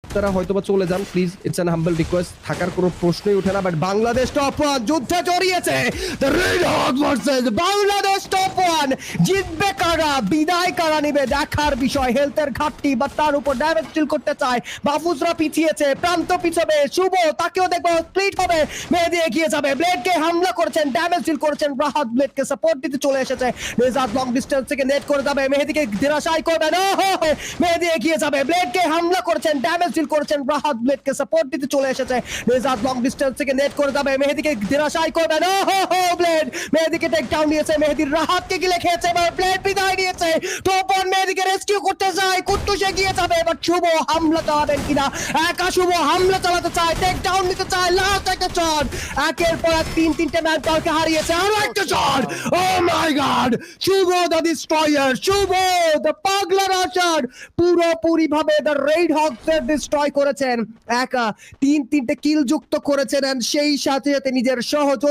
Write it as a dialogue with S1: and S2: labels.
S1: আপনারা হয়তোবা চলে যান please, it's an humble request, থাকার কোনো প্রশ্নই ওঠে না। বাট বাংলাদেশ টপ 1 যুদ্ধে জড়িয়েছে, the Red Hawk versus Bangladesh top 1। জিতবে কারা, বিদায় কারা নিবে দেখার বিষয়। হেলথের ঘাটতি বা তার উপর ড্যামেজ ডিল করতে চায়, বাফুজরা পিছিয়েছে, প্রান্ত পিছবে, শুভ তাকেও দেখবো স্প্লিট হবে, মেহেদি এগিয়ে যাবে, ব্লেডকে হামলা করেছেন, ড্যামেজ ডিল করেছেন, রাহাত ব্লেডকে সাপোর্ট দিতে চলে এসেছে, রেজাদ লং ডিস্টেন্স থেকে নেট করে যাবে, মেহেদিকে ধরাশায়ী করবে না, মেহেদি এগিয়ে যাবে, ব্লেডকে হামলা করেছেন, ড্যামেজ ডিল করেছেন, রাহাত ব্লেডকে সাপোর্ট দিতে চলে এসেছে, রেজাদ লং ডিস্টেন্স থেকে নেট করে যাবে, মেহেদিকে ধরাশায়ী করবে না, ব্লেড মেহেদিকে টেক ডাউন নিয়েছে, মেহেদির রাহাতকে গিলে খেয়েছে, এবার ব্লেড বিদায় নিয়েছে, টোপন মেহেদিকে রেস্কিউ করতে যায়, কুট্টুস এগিয়ে যাবে, এবার শুভ হামলা চালাবেন কিনা, একা শুভ হামলা চালাতে চায়, টেক ডাউন নিতে চায়, লাস্ট একটা শট, একের পর এক তিনটে ম্যান দলকে হারিয়েছে, আরো একটা shot, oh my god, Shubh the destroyer, Shubh the পাগলা রাশার পুরোপুরি ভাবে দ্য রেড হকসের ডিস্ট্রয় করেছেন, একা তিনটে কিল যুক্ত করেছেন, and সেই সাথে সাথে নিজের সহযোদ্ধা